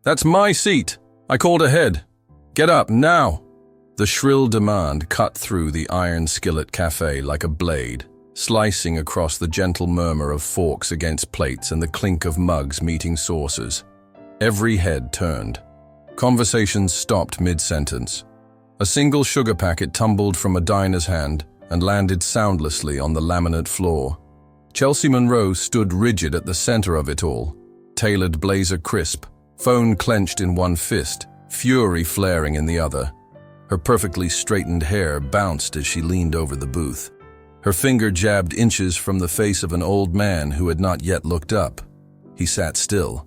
That's my seat. I called ahead. Get up, now. The shrill demand cut through the Iron Skillet Cafe like a blade, slicing across the gentle murmur of forks against plates and the clink of mugs meeting saucers. Every head turned. Conversations stopped mid-sentence. A single sugar packet tumbled from a diner's hand and landed soundlessly on the laminate floor. Chelsea Monroe stood rigid at the center of it all, tailored blazer crisp, phone clenched in one fist, fury flaring in the other. Her perfectly straightened hair bounced as she leaned over the booth. Her finger jabbed inches from the face of an old man who had not yet looked up. He sat still,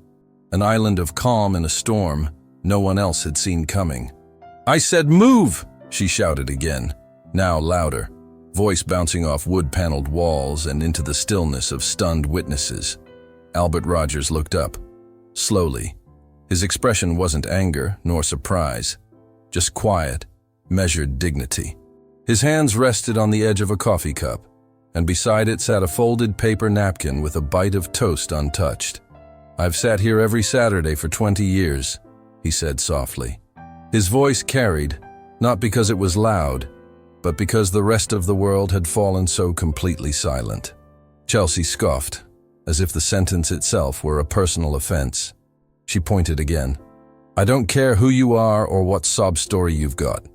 an island of calm in a storm no one else had seen coming. "I said move!" she shouted again, now louder, voice bouncing off wood-paneled walls and into the stillness of stunned witnesses. Albert Rogers looked up, slowly. His expression wasn't anger nor surprise, just quiet, measured dignity. His hands rested on the edge of a coffee cup, and beside it sat a folded paper napkin with a bite of toast untouched. "I've sat here every Saturday for 20 years, he said softly. His voice carried, not because it was loud, but because the rest of the world had fallen so completely silent. Chelsea scoffed, as if the sentence itself were a personal offense. She pointed again. "I don't care who you are or what sob story you've got.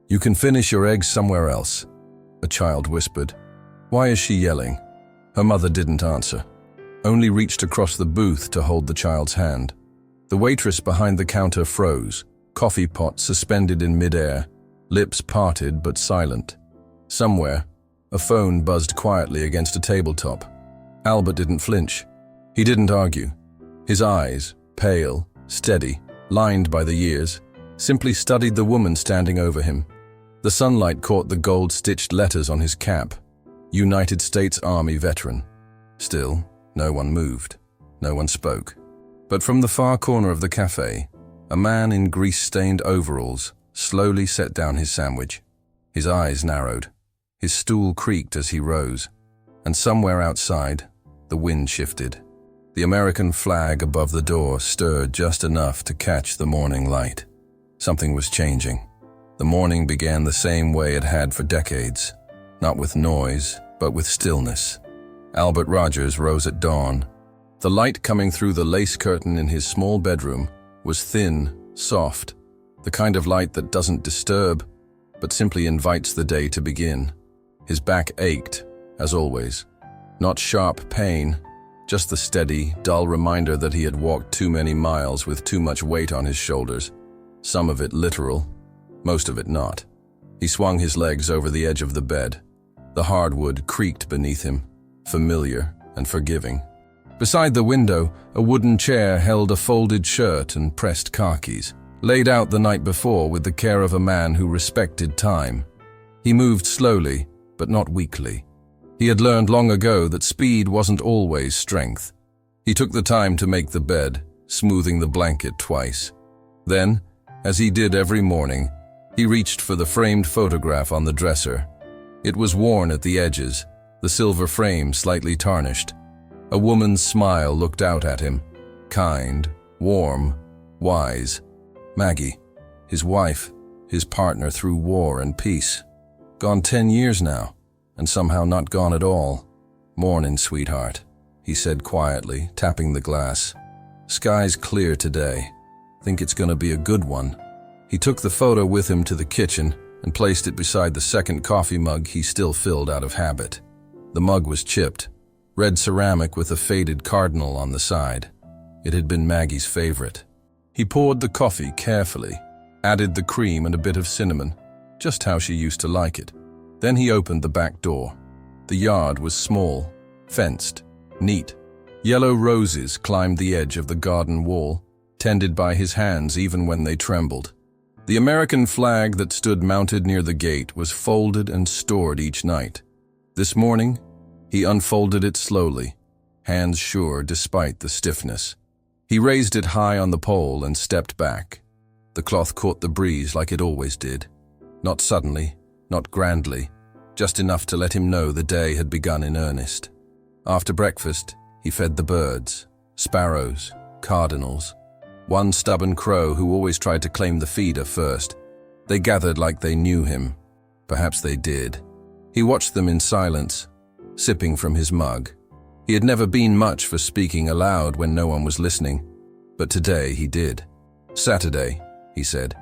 You can finish your eggs somewhere else," a child whispered. "Why is she yelling?" Her mother didn't answer, only reached across the booth to hold the child's hand. The waitress behind the counter froze, coffee pot suspended in midair, lips parted but silent. Somewhere, a phone buzzed quietly against a tabletop. Albert didn't flinch. He didn't argue. His eyes, pale, steady, lined by the years, simply studied the woman standing over him. The sunlight caught the gold-stitched letters on his cap. United States Army veteran. Still, no one moved. No one spoke. But from the far corner of the cafe, a man in grease-stained overalls slowly set down his sandwich. His eyes narrowed. His stool creaked as he rose. And somewhere outside, the wind shifted. The American flag above the door stirred just enough to catch the morning light. Something was changing. The morning began the same way it had for decades, not with noise, but with stillness. Albert Rogers rose at dawn. The light coming through the lace curtain in his small bedroom was thin, soft, the kind of light that doesn't disturb, but simply invites the day to begin. His back ached, as always. Not sharp pain, just the steady, dull reminder that he had walked too many miles with too much weight on his shoulders. Some of it literal, most of it not. He swung his legs over the edge of the bed. The hardwood creaked beneath him, familiar and forgiving. Beside the window, a wooden chair held a folded shirt and pressed khakis, laid out the night before with the care of a man who respected time. He moved slowly, but not weakly. He had learned long ago that speed wasn't always strength. He took the time to make the bed, smoothing the blanket twice. Then, as he did every morning, he reached for the framed photograph on the dresser. It was worn at the edges, the silver frame slightly tarnished. A woman's smile looked out at him, kind, warm, wise. Maggie, his wife, his partner through war and peace. Gone 10 years now, and somehow not gone at all. "Morning, sweetheart," he said quietly, tapping the glass. "Sky's clear today. Think it's gonna be a good one." He took the photo with him to the kitchen and placed it beside the second coffee mug he still filled out of habit. The mug was chipped, red ceramic with a faded cardinal on the side. It had been Maggie's favorite. He poured the coffee carefully, added the cream and a bit of cinnamon, just how she used to like it. Then he opened the back door. The yard was small, fenced, neat. Yellow roses climbed the edge of the garden wall, tended by his hands even when they trembled. The American flag that stood mounted near the gate was folded and stored each night. This morning, he unfolded it slowly, hands sure despite the stiffness. He raised it high on the pole and stepped back. The cloth caught the breeze like it always did. Not suddenly, not grandly, just enough to let him know the day had begun in earnest. After breakfast, he fed the birds, sparrows, cardinals. One stubborn crow who always tried to claim the feeder first. They gathered like they knew him. Perhaps they did. He watched them in silence, sipping from his mug. He had never been much for speaking aloud when no one was listening, but today he did. "Saturday," he said.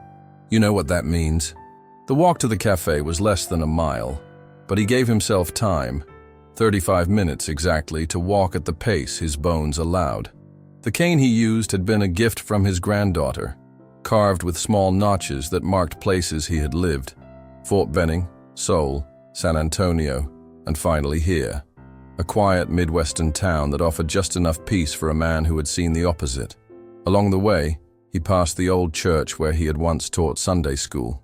"You know what that means." The walk to the cafe was less than a mile, but he gave himself time, 35 minutes exactly, to walk at the pace his bones allowed. The cane he used had been a gift from his granddaughter, carved with small notches that marked places he had lived: Fort Benning, Seoul, San Antonio, and finally here, a quiet Midwestern town that offered just enough peace for a man who had seen the opposite. Along the way, he passed the old church where he had once taught Sunday school.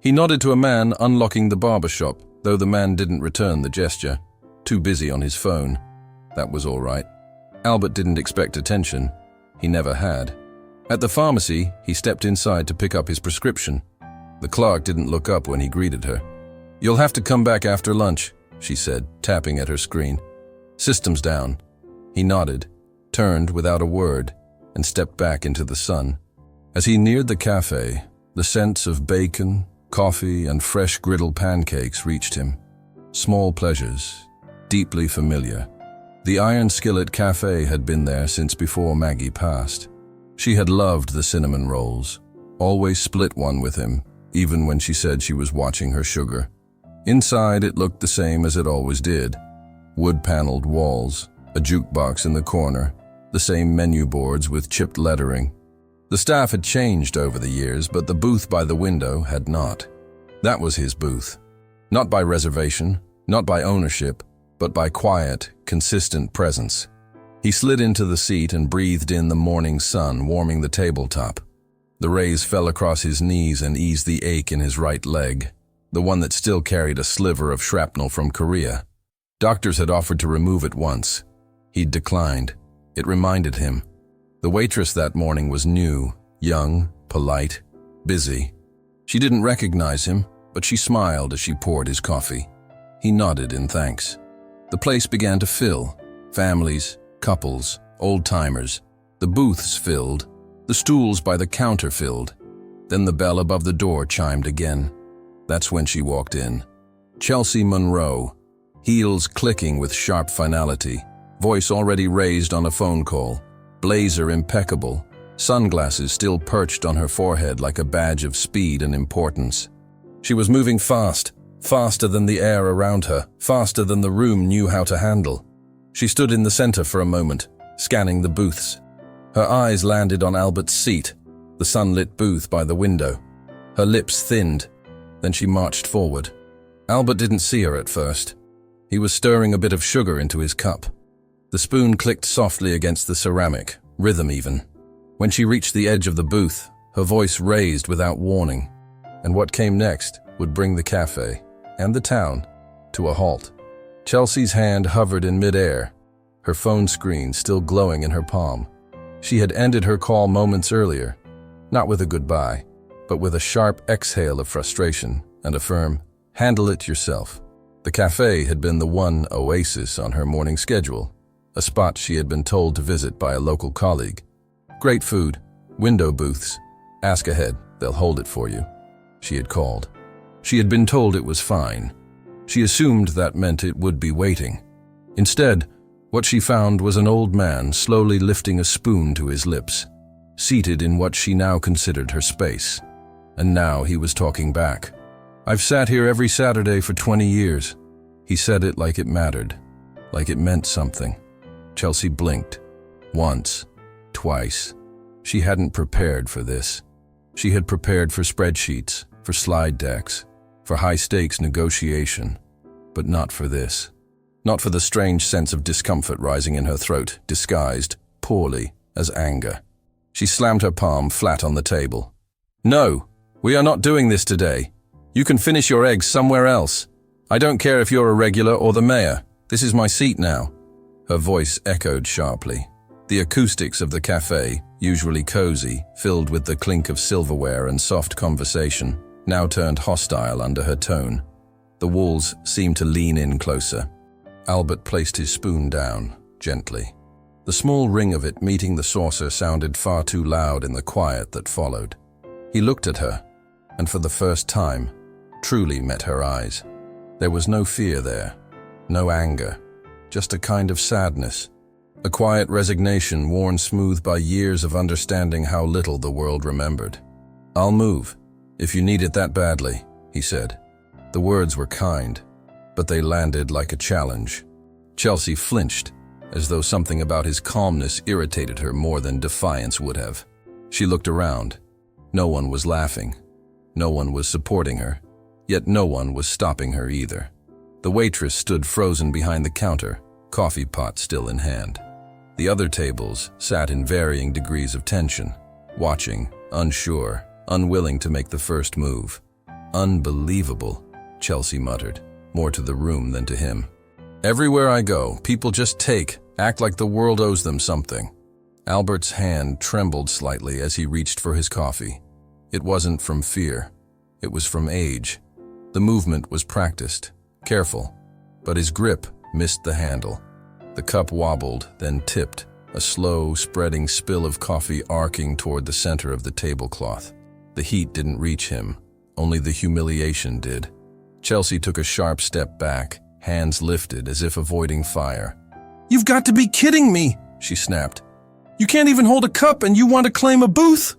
He nodded to a man unlocking the barber shop, though the man didn't return the gesture. Too busy on his phone. That was all right. Albert didn't expect attention. He never had. At the pharmacy, he stepped inside to pick up his prescription. The clerk didn't look up when he greeted her. "You'll have to come back after lunch," she said, tapping at her screen. "System's down." He nodded, turned without a word, and stepped back into the sun. As he neared the cafe, the scents of bacon, coffee, and fresh griddle pancakes reached him. Small pleasures, deeply familiar. The Iron Skillet Cafe had been there since before Maggie passed. She had loved the cinnamon rolls, always split one with him, even when she said she was watching her sugar. Inside, it looked the same as it always did. Wood-paneled walls, a jukebox in the corner, the same menu boards with chipped lettering. The staff had changed over the years, but the booth by the window had not. That was his booth. Not by reservation, not by ownership, but by quiet, consistent presence. He slid into the seat and breathed in the morning sun, warming the tabletop. The rays fell across his knees and eased the ache in his right leg, the one that still carried a sliver of shrapnel from Korea. Doctors had offered to remove it once. He'd declined. It reminded him. The waitress that morning was new, young, polite, busy. She didn't recognize him, but she smiled as she poured his coffee. He nodded in thanks. The place began to fill. Families, couples, old-timers. The booths filled. The stools by the counter filled. Then the bell above the door chimed again. That's when she walked in. Chelsea Monroe, heels clicking with sharp finality, voice already raised on a phone call, blazer impeccable, sunglasses still perched on her forehead like a badge of speed and importance. She was moving fast, faster than the air around her, faster than the room knew how to handle. She stood in the center for a moment, scanning the booths. Her eyes landed on Albert's seat, the sunlit booth by the window. Her lips thinned. Then she marched forward. Albert didn't see her at first. He was stirring a bit of sugar into his cup. The spoon clicked softly against the ceramic, rhythm even. When she reached the edge of the booth, her voice raised without warning. And what came next would bring the cafe, and the town, to a halt. Chelsea's hand hovered in midair, her phone screen still glowing in her palm. She had ended her call moments earlier, not with a goodbye, but with a sharp exhale of frustration and a firm, "Handle it yourself." The cafe had been the one oasis on her morning schedule, a spot she had been told to visit by a local colleague. Great food, window booths. Ask ahead, they'll hold it for you. She had called. She had been told it was fine. She assumed that meant it would be waiting. Instead, what she found was an old man slowly lifting a spoon to his lips, seated in what she now considered her space. And now he was talking back. "I've sat here every Saturday for 20 years. He said it like it mattered, like it meant something. Chelsea blinked. Once, twice. She hadn't prepared for this. She had prepared for spreadsheets, for slide decks, for high-stakes negotiation, but not for this. Not for the strange sense of discomfort rising in her throat, disguised, poorly, as anger. She slammed her palm flat on the table. "No, we are not doing this today. You can finish your eggs somewhere else. I don't care if you're a regular or the mayor. This is my seat now." Her voice echoed sharply. The acoustics of the cafe, usually cozy, filled with the clink of silverware and soft conversation, now turned hostile under her tone. The walls seemed to lean in closer. Albert placed his spoon down, gently. The small ring of it meeting the saucer sounded far too loud in the quiet that followed. He looked at her, and for the first time, truly met her eyes. There was no fear there, no anger, just a kind of sadness, a quiet resignation worn smooth by years of understanding how little the world remembered. "I'll move, if you need it that badly," he said. The words were kind, but they landed like a challenge. Chelsea flinched, as though something about his calmness irritated her more than defiance would have. She looked around. No one was laughing. No one was supporting her. Yet no one was stopping her either. The waitress stood frozen behind the counter, coffee pot still in hand. The other tables sat in varying degrees of tension, watching, unsure, unwilling to make the first move. "Unbelievable," Chelsea muttered, more to the room than to him. "Everywhere I go, people just act like the world owes them something." Albert's hand trembled slightly as he reached for his coffee. It wasn't from fear. It was from age. The movement was practiced, careful, but his grip missed the handle. The cup wobbled, then tipped, a slow, spreading spill of coffee arcing toward the center of the tablecloth. The heat didn't reach him, only the humiliation did. Chelsea took a sharp step back, hands lifted as if avoiding fire. "You've got to be kidding me," she snapped. "You can't even hold a cup and you want to claim a booth?"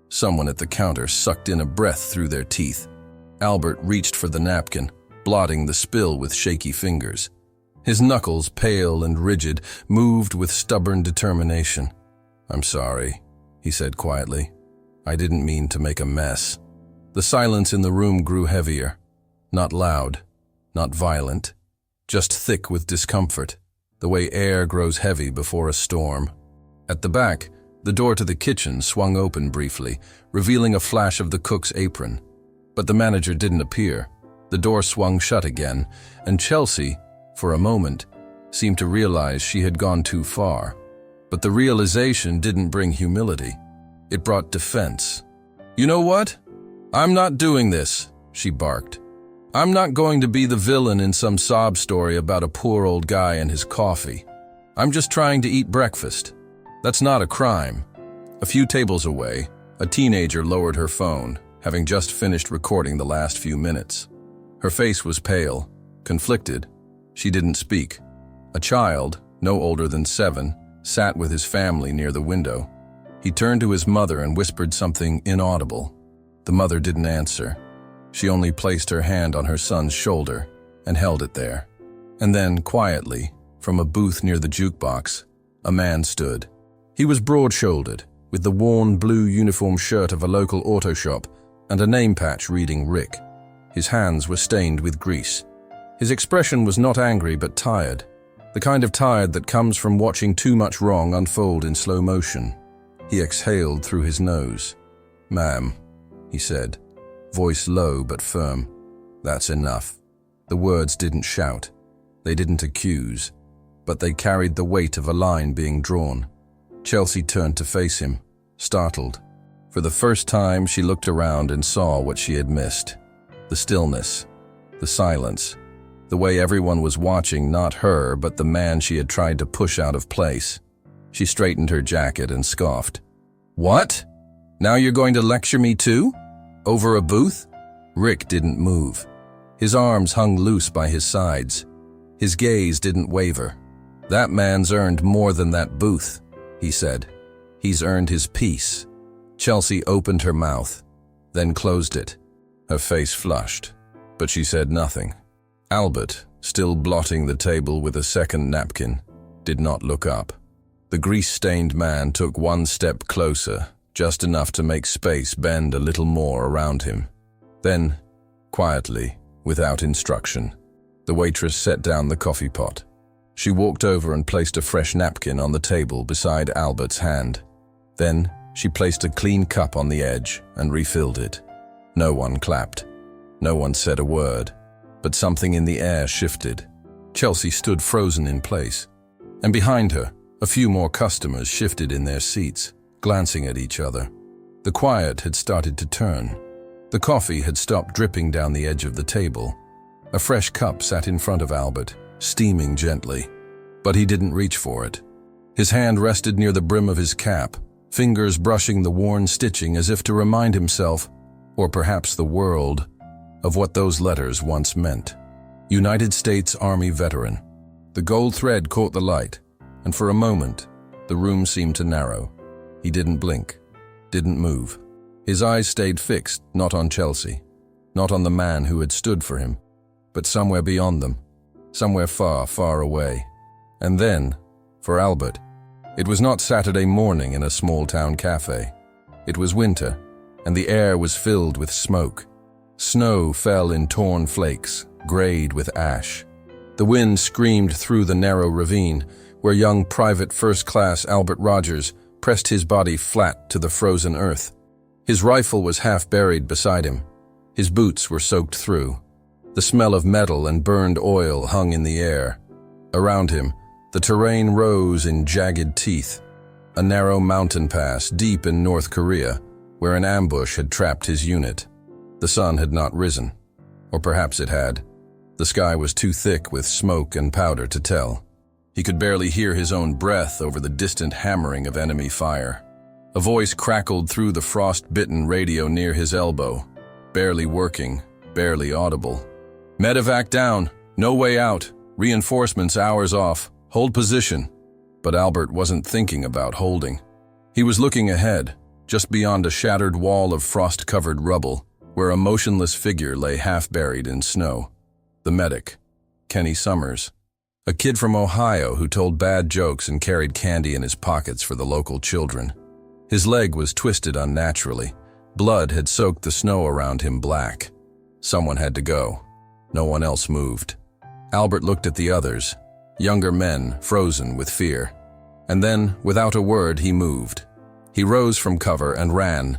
Someone at the counter sucked in a breath through their teeth. Albert reached for the napkin, blotting the spill with shaky fingers. His knuckles, pale and rigid, moved with stubborn determination. "I'm sorry," he said quietly. "I didn't mean to make a mess." The silence in the room grew heavier. Not loud, not violent, just thick with discomfort, the way air grows heavy before a storm. At the back, the door to the kitchen swung open briefly, revealing a flash of the cook's apron. But the manager didn't appear. The door swung shut again, and Chelsea, for a moment, seemed to realize she had gone too far. But the realization didn't bring humility. It brought defense. "You know what? I'm not doing this," she barked. "I'm not going to be the villain in some sob story about a poor old guy and his coffee. I'm just trying to eat breakfast. That's not a crime." A few tables away, a teenager lowered her phone, having just finished recording the last few minutes. Her face was pale, conflicted. She didn't speak. A child, no older than 7, sat with his family near the window. He turned to his mother and whispered something inaudible. The mother didn't answer. She only placed her hand on her son's shoulder and held it there. And then, quietly, from a booth near the jukebox, a man stood. He was broad-shouldered, with the worn blue uniform shirt of a local auto shop and a name patch reading Rick. His hands were stained with grease. His expression was not angry but tired, the kind of tired that comes from watching too much wrong unfold in slow motion. He exhaled through his nose. "Ma'am," he said, voice low but firm. "That's enough." The words didn't shout. They didn't accuse, but they carried the weight of a line being drawn. Chelsea turned to face him, startled. For the first time, she looked around and saw what she had missed. The stillness, the silence, the way everyone was watching not her but the man she had tried to push out of place. She straightened her jacket and scoffed. "What? Now you're going to lecture me too? Over a booth?" Rick didn't move. His arms hung loose by his sides. His gaze didn't waver. "That man's earned more than that booth," he said. "He's earned his peace." Chelsea opened her mouth, then closed it. Her face flushed, but she said nothing. Albert, still blotting the table with a second napkin, did not look up. The grease-stained man took one step closer, just enough to make space bend a little more around him. Then, quietly, without instruction, the waitress set down the coffee pot. She walked over and placed a fresh napkin on the table beside Albert's hand. Then, she placed a clean cup on the edge and refilled it. No one clapped. No one said a word, but something in the air shifted. Chelsea stood frozen in place, and behind her, a few more customers shifted in their seats, glancing at each other. The quiet had started to turn. The coffee had stopped dripping down the edge of the table. A fresh cup sat in front of Albert, steaming gently, but he didn't reach for it. His hand rested near the brim of his cap, fingers brushing the worn stitching as if to remind himself, or perhaps the world, of what those letters once meant. United States Army veteran. The gold thread caught the light, and for a moment, the room seemed to narrow. He didn't blink, didn't move. His eyes stayed fixed, not on Chelsea, not on the man who had stood for him, but somewhere beyond them, somewhere far, far away. And then, for Albert, it was not Saturday morning in a small-town cafe. It was winter, and the air was filled with smoke. Snow fell in torn flakes, grayed with ash. The wind screamed through the narrow ravine, where young Private First Class Albert Rogers pressed his body flat to the frozen earth. His rifle was half buried beside him. His boots were soaked through. The smell of metal and burned oil hung in the air. Around him, the terrain rose in jagged teeth. A narrow mountain pass deep in North Korea, where an ambush had trapped his unit. The sun had not risen. Or perhaps it had. The sky was too thick with smoke and powder to tell. He could barely hear his own breath over the distant hammering of enemy fire. A voice crackled through the frost-bitten radio near his elbow, barely working, barely audible. "Medevac down, no way out, reinforcements hours off, hold position." But Albert wasn't thinking about holding. He was looking ahead, just beyond a shattered wall of frost-covered rubble, where a motionless figure lay half-buried in snow. The medic, Kenny Summers, a kid from Ohio who told bad jokes and carried candy in his pockets for the local children. His leg was twisted unnaturally. Blood had soaked the snow around him black. Someone had to go. No one else moved. Albert looked at the others, younger men frozen with fear. And then, without a word, he moved. He rose from cover and ran.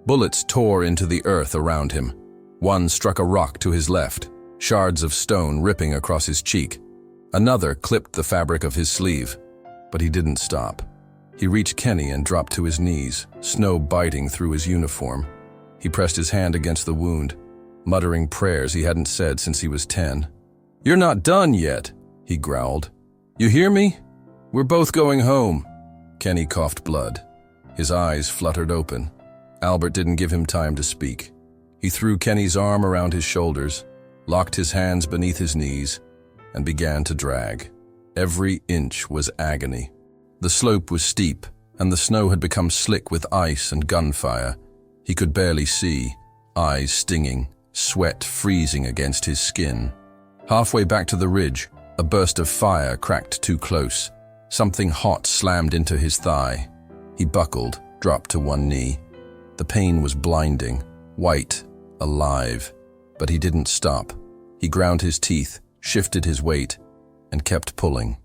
Bullets tore into the earth around him. One struck a rock to his left, shards of stone ripping across his cheek. Another clipped the fabric of his sleeve, but he didn't stop. He reached Kenny and dropped to his knees, snow biting through his uniform. He pressed his hand against the wound, muttering prayers he hadn't said since he was 10. "You're not done yet," he growled. "You hear me? We're both going home." Kenny coughed blood. His eyes fluttered open. Albert didn't give him time to speak. He threw Kenny's arm around his shoulders, locked his hands beneath his knees, and began to drag. Every inch was agony. The slope was steep, and the snow had become slick with ice and gunfire. He could barely see, eyes stinging, sweat freezing against his skin. Halfway back to the ridge, a burst of fire cracked too close. Something hot slammed into his thigh. He buckled, dropped to one knee. The pain was blinding, white, alive, but he didn't stop. He ground his teeth, shifted his weight, and kept pulling.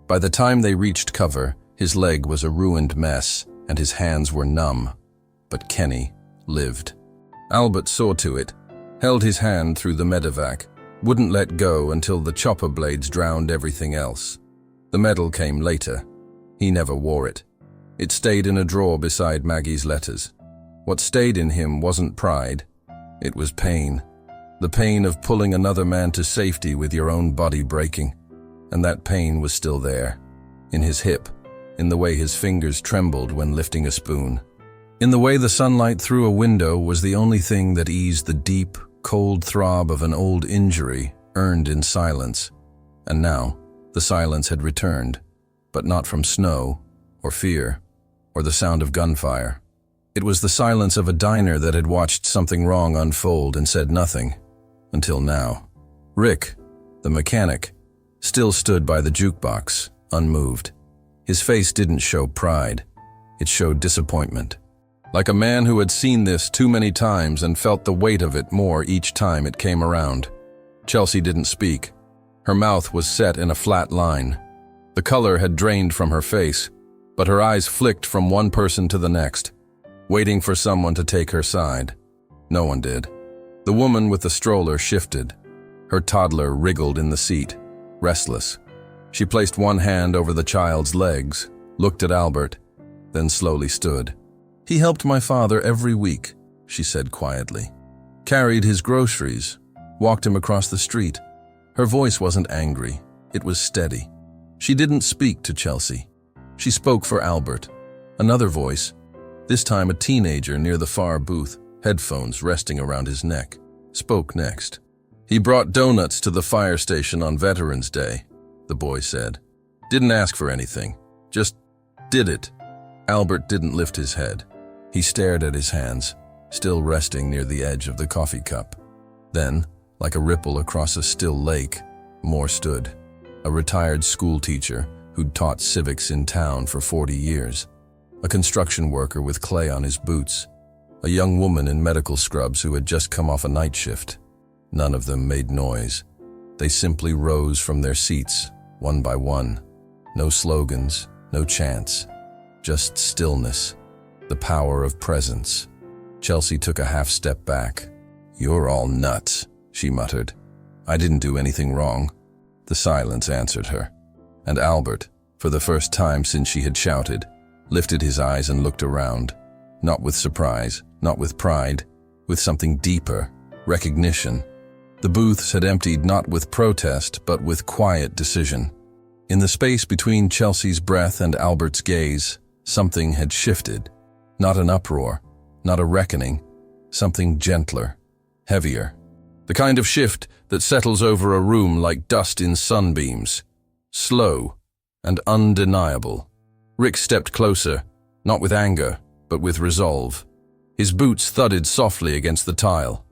By the time they reached cover, his leg was a ruined mess, and his hands were numb. But Kenny lived. Albert saw to it, held his hand through the medevac, wouldn't let go until the chopper blades drowned everything else. The medal came later. He never wore it. It stayed in a drawer beside Maggie's letters. What stayed in him wasn't pride. It was pain. The pain of pulling another man to safety with your own body breaking. And that pain was still there. In his hip, in the way his fingers trembled when lifting a spoon. In the way the sunlight through a window was the only thing that eased the deep, cold throb of an old injury earned in silence. And now, the silence had returned, but not from snow, or fear, or the sound of gunfire. It was the silence of a diner that had watched something wrong unfold and said nothing, until now. Rick, the mechanic, still stood by the jukebox, unmoved. His face didn't show pride. It showed disappointment. Like a man who had seen this too many times and felt the weight of it more each time it came around. Chelsea didn't speak. Her mouth was set in a flat line. The color had drained from her face, but her eyes flicked from one person to the next, waiting for someone to take her side. No one did. The woman with the stroller shifted. Her toddler wriggled in the seat, restless. She placed one hand over the child's legs, looked at Albert, then slowly stood. "He helped my father every week," she said quietly. "Carried his groceries, walked him across the street." Her voice wasn't angry, it was steady. She didn't speak to Chelsea. She spoke for Albert. Another voice, this time a teenager near the far booth, headphones resting around his neck, spoke next. "He brought donuts to the fire station on Veterans Day," the boy said. "Didn't ask for anything, just did it." Albert didn't lift his head. He stared at his hands, still resting near the edge of the coffee cup. Then, like a ripple across a still lake, more stood. A retired school teacher who'd taught civics in town for 40 years. A construction worker with clay on his boots. A young woman in medical scrubs who had just come off a night shift. None of them made noise. They simply rose from their seats, one by one. No slogans, no chants. Just stillness. The power of presence. Chelsea took a half step back. "You're all nuts," she muttered. "I didn't do anything wrong." The silence answered her. And Albert, for the first time since she had shouted, lifted his eyes and looked around. Not with surprise, not with pride, with something deeper, recognition. The booths had emptied not with protest, but with quiet decision. In the space between Chelsea's breath and Albert's gaze, something had shifted. Not an uproar, not a reckoning, something gentler, heavier. The kind of shift that settles over a room like dust in sunbeams. Slow and undeniable. Rick stepped closer, not with anger, but with resolve. His boots thudded softly against the tile.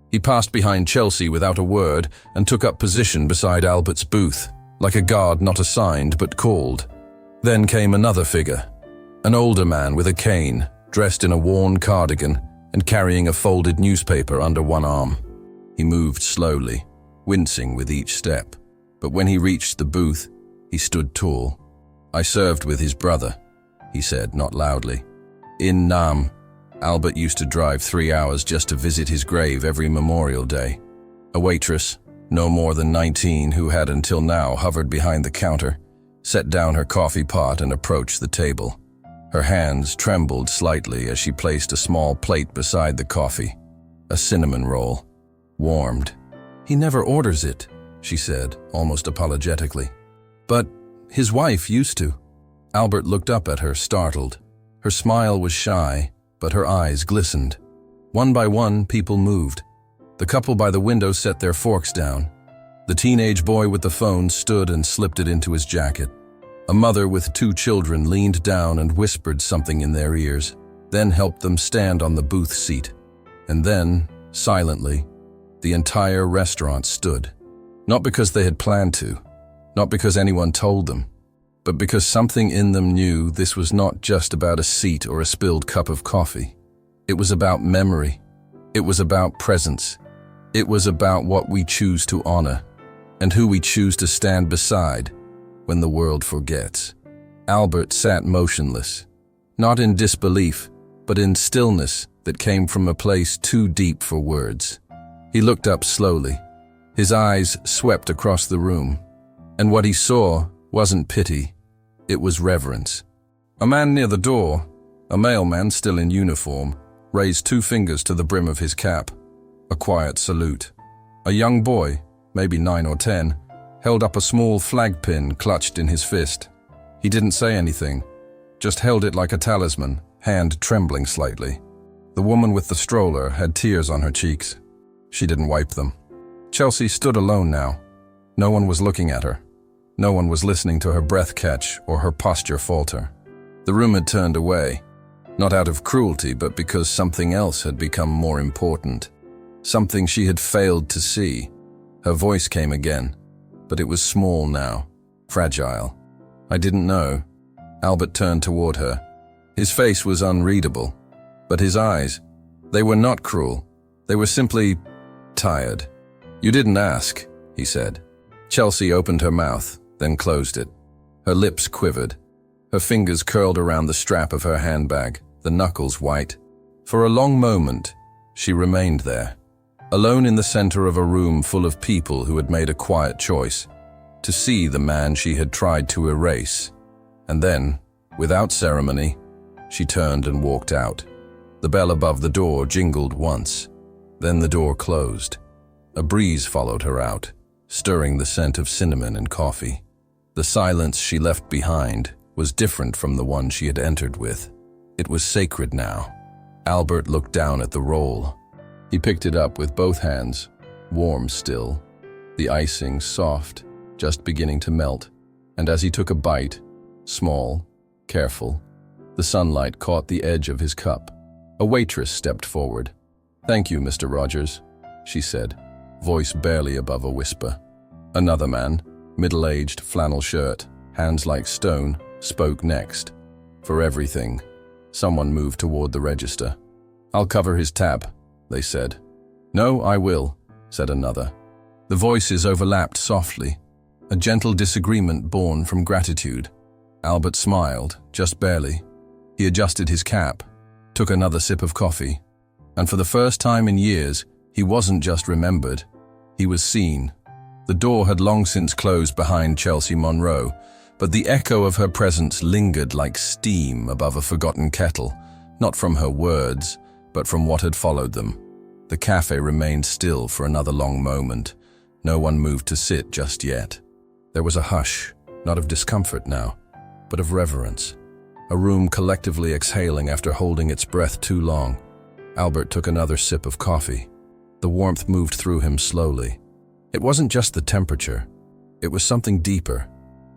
He passed behind Chelsea without a word and took up position beside Albert's booth, like a guard not assigned but called. Then came another figure, an older man with a cane, dressed in a worn cardigan and carrying a folded newspaper under one arm. He moved slowly, wincing with each step, but when he reached the booth, he stood tall. "I served with his brother," he said, not loudly. "In Nam, Albert used to drive 3 hours just to visit his grave every Memorial Day." A waitress, no more than 19, who had until now hovered behind the counter, set down her coffee pot and approached the table. Her hands trembled slightly as she placed a small plate beside the coffee. A cinnamon roll. Warmed. "He never orders it," she said, almost apologetically. "But his wife used to." Albert looked up at her, startled. Her smile was shy, but her eyes glistened. One by one, people moved. The couple by the window set their forks down. The teenage boy with the phone stood and slipped it into his jacket. A mother with 2 children leaned down and whispered something in their ears, then helped them stand on the booth seat. And then, silently, the entire restaurant stood. Not because they had planned to, not because anyone told them, but because something in them knew this was not just about a seat or a spilled cup of coffee. It was about memory. It was about presence. It was about what we choose to honor, and who we choose to stand beside when the world forgets. Albert sat motionless, not in disbelief, but in stillness that came from a place too deep for words. He looked up slowly. His eyes swept across the room, and what he saw wasn't pity, it was reverence. A man near the door, a mailman still in uniform, raised 2 fingers to the brim of his cap, a quiet salute. A young boy, maybe 9 or 10, held up a small flag pin clutched in his fist. He didn't say anything, just held it like a talisman, hand trembling slightly. The woman with the stroller had tears on her cheeks. She didn't wipe them. Chelsea stood alone now. No one was looking at her. No one was listening to her breath catch or her posture falter. The room had turned away, not out of cruelty, but because something else had become more important. Something she had failed to see. Her voice came again, but it was small now, fragile. "I didn't know." Albert turned toward her. His face was unreadable, but his eyes, they were not cruel. They were simply tired. "You didn't ask," he said. Chelsea opened her mouth, then closed it. Her lips quivered. Her fingers curled around the strap of her handbag, the knuckles white. For a long moment, she remained there, alone in the center of a room full of people who had made a quiet choice to see the man she had tried to erase. And then, without ceremony, she turned and walked out. The bell above the door jingled once. Then the door closed. A breeze followed her out, stirring the scent of cinnamon and coffee. The silence she left behind was different from the one she had entered with. It was sacred now. Albert looked down at the roll. He picked it up with both hands, warm still, the icing soft, just beginning to melt, and as he took a bite, small, careful, the sunlight caught the edge of his cup. A waitress stepped forward. "Thank you, Mr. Rogers," she said, voice barely above a whisper. Another man, middle-aged, flannel shirt, hands like stone, spoke next. "For everything." Someone moved toward the register. "I'll cover his tab," they said. "No, I will," said another. The voices overlapped softly, a gentle disagreement born from gratitude. Albert smiled, just barely. He adjusted his cap, took another sip of coffee, and for the first time in years, he wasn't just remembered, he was seen. The door had long since closed behind Chelsea Monroe, but the echo of her presence lingered like steam above a forgotten kettle, not from her words, but from what had followed them. The cafe remained still for another long moment. No one moved to sit just yet. There was a hush, not of discomfort now, but of reverence. A room collectively exhaling after holding its breath too long. Albert took another sip of coffee. The warmth moved through him slowly. It wasn't just the temperature. It was something deeper,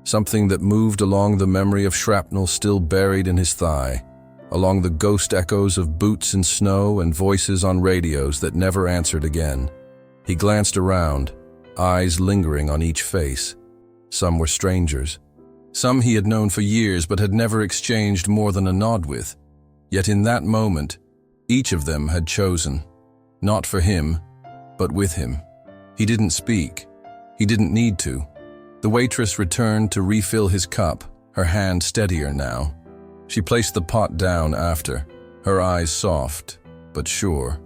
something that moved along the memory of shrapnel still buried in his thigh, along the ghost echoes of boots in snow and voices on radios that never answered again. He glanced around, eyes lingering on each face. Some were strangers. Some he had known for years but had never exchanged more than a nod with. Yet in that moment, each of them had chosen, not for him, but with him. He didn't speak. He didn't need to. The waitress returned to refill his cup, her hand steadier now. She placed the pot down after, her eyes soft, but sure.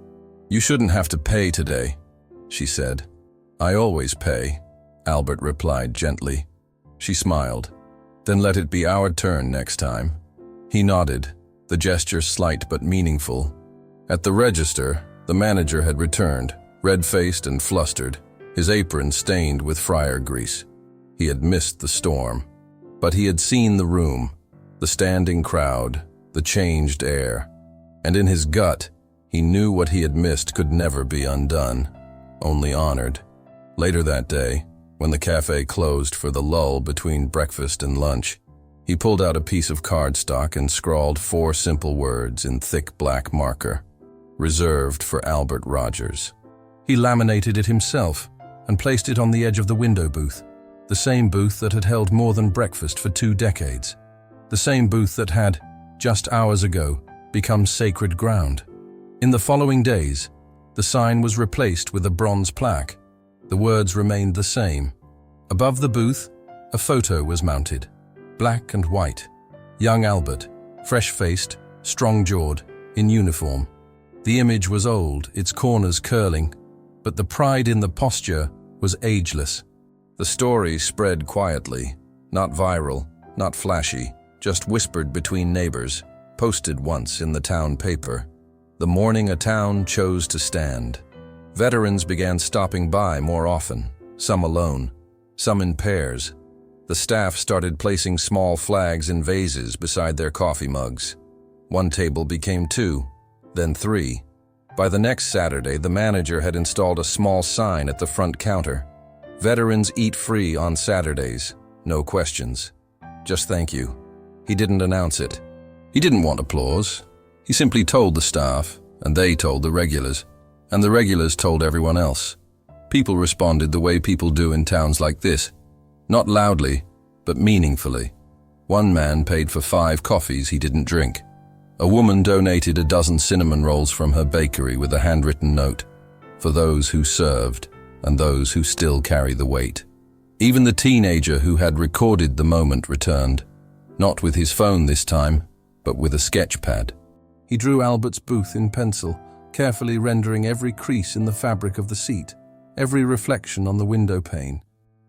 "You shouldn't have to pay today," she said. "I always pay," Albert replied gently. She smiled. "Then let it be our turn next time." He nodded, the gesture slight but meaningful. At the register, the manager had returned, red-faced and flustered, his apron stained with fryer grease. He had missed the storm, but he had seen the room, the standing crowd, the changed air, and in his gut, he knew what he had missed could never be undone, only honored. Later that day, when the cafe closed for the lull between breakfast and lunch, he pulled out a piece of cardstock and scrawled 4 simple words in thick black marker, "Reserved for Albert Rogers." He laminated it himself and placed it on the edge of the window booth, the same booth that had held more than breakfast for 2 decades, the same booth that had, just hours ago, become sacred ground. In the following days, the sign was replaced with a bronze plaque. The words remained the same. Above the booth, a photo was mounted, black and white. Young Albert, fresh-faced, strong-jawed, in uniform. The image was old, its corners curling, but the pride in the posture was ageless. The story spread quietly, not viral, not flashy, just whispered between neighbors, posted once in the town paper. The morning a town chose to stand. Veterans began stopping by more often, some alone, some in pairs. The staff started placing small flags in vases beside their coffee mugs. One table became 2, then 3. By the next Saturday, the manager had installed a small sign at the front counter. "Veterans eat free on Saturdays, no questions. Just thank you." He didn't announce it. He didn't want applause. He simply told the staff, and they told the regulars, and the regulars told everyone else. People responded the way people do in towns like this, not loudly, but meaningfully. One man paid for 5 coffees he didn't drink. A woman donated a dozen cinnamon rolls from her bakery with a handwritten note, "For those who served and those who still carry the weight." Even the teenager who had recorded the moment returned, not with his phone this time, but with a sketch pad. He drew Albert's booth in pencil, carefully rendering every crease in the fabric of the seat, every reflection on the window pane.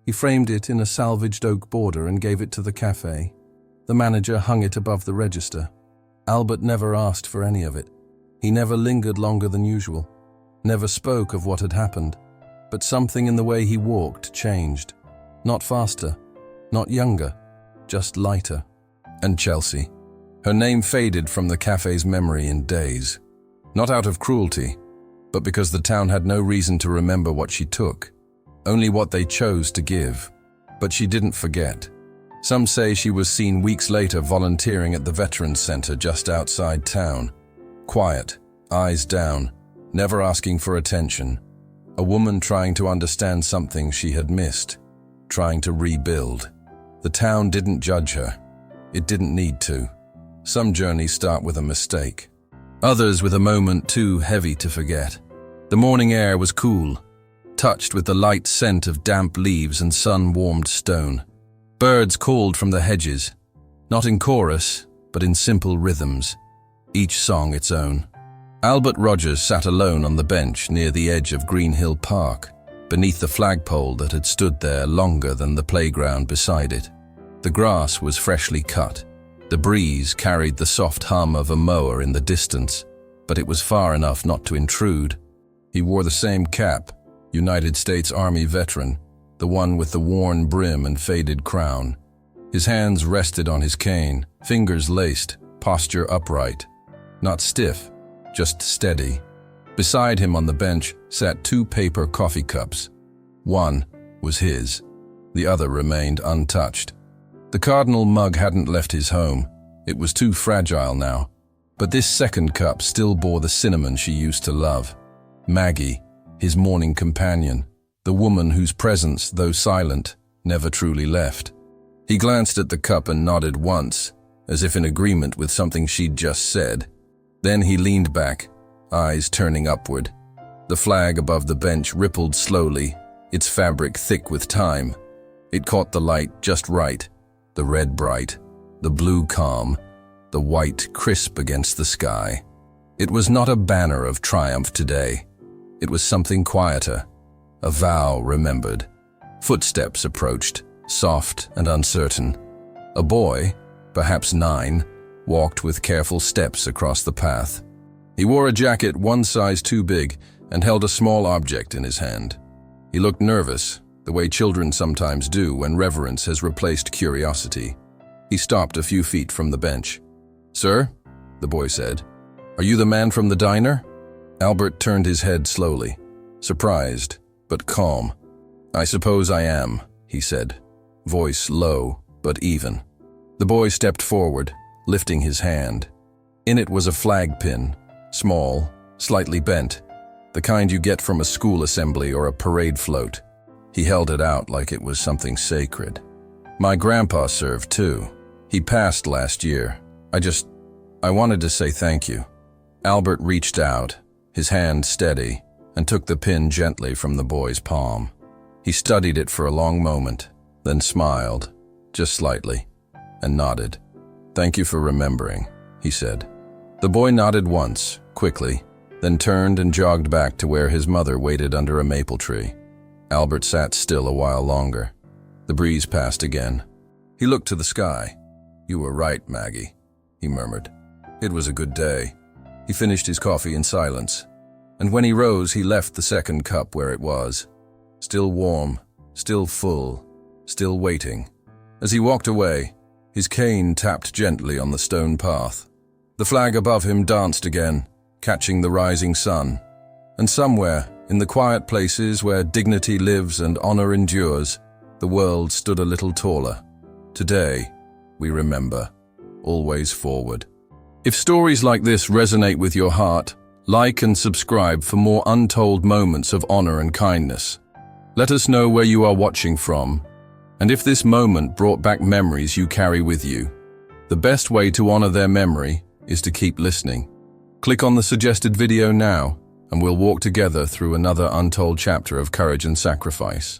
He framed it in a salvaged oak border and gave it to the cafe. The manager hung it above the register. Albert never asked for any of it. He never lingered longer than usual, never spoke of what had happened, but something in the way he walked changed. Not faster, not younger, just lighter. And Chelsea. Her name faded from the cafe's memory in days. Not out of cruelty, but because the town had no reason to remember what she took, only what they chose to give. But she didn't forget. Some say she was seen weeks later volunteering at the Veterans Center just outside town. Quiet, eyes down, never asking for attention. A woman trying to understand something she had missed, trying to rebuild. The town didn't judge her. It didn't need to. Some journeys start with a mistake. Others with a moment too heavy to forget. The morning air was cool, touched with the light scent of damp leaves and sun-warmed stone. Birds called from the hedges, not in chorus, but in simple rhythms, each song its own. Albert Rogers sat alone on the bench near the edge of Green Hill Park, beneath the flagpole that had stood there longer than the playground beside it. The grass was freshly cut. The breeze carried the soft hum of a mower in the distance, but it was far enough not to intrude. He wore the same cap, United States Army veteran, the one with the worn brim and faded crown. His hands rested on his cane, fingers laced, posture upright. Not stiff, just steady. Beside him on the bench sat 2 paper coffee cups. One was his. The other remained untouched. The Cardinal mug hadn't left his home. It was too fragile now. But this second cup still bore the cinnamon she used to love. Maggie, his morning companion, the woman whose presence, though silent, never truly left. He glanced at the cup and nodded once, as if in agreement with something she'd just said. Then he leaned back, eyes turning upward. The flag above the bench rippled slowly, its fabric thick with time. It caught the light just right, the red bright, the blue calm, the white crisp against the sky. It was not a banner of triumph today. It was something quieter, a vow remembered. Footsteps approached, soft and uncertain. A boy, perhaps 9, walked with careful steps across the path. He wore a jacket 1 size too big and held a small object in his hand. He looked nervous, the way children sometimes do when reverence has replaced curiosity. He stopped a few feet from the bench. "Sir," the boy said, "are you the man from the diner?" Albert turned his head slowly, surprised, but calm. "I suppose I am," he said, voice low but even. The boy stepped forward, lifting his hand. In it was a flag pin, small, slightly bent, the kind you get from a school assembly or a parade float. He held it out like it was something sacred. "My grandpa served too. He passed last year. I wanted to say thank you." Albert reached out, his hand steady, and took the pin gently from the boy's palm. He studied it for a long moment, then smiled, just slightly, and nodded. "Thank you for remembering," he said. The boy nodded once, quickly, then turned and jogged back to where his mother waited under a maple tree. Albert sat still a while longer. The breeze passed again. He looked to the sky. "You were right, Maggie," he murmured. It was a good day. He finished his coffee in silence, and when he rose, he left the second cup where it was. Still warm, still full, still waiting. As he walked away, his cane tapped gently on the stone path. The flag above him danced again, catching the rising sun. And somewhere, in the quiet places where dignity lives and honor endures, the world stood a little taller. Today, we remember, always forward. If stories like this resonate with your heart, like and subscribe for more untold moments of honor and kindness. Let us know where you are watching from, and if this moment brought back memories you carry with you. The best way to honor their memory is to keep listening. Click on the suggested video now, and we'll walk together through another untold chapter of courage and sacrifice.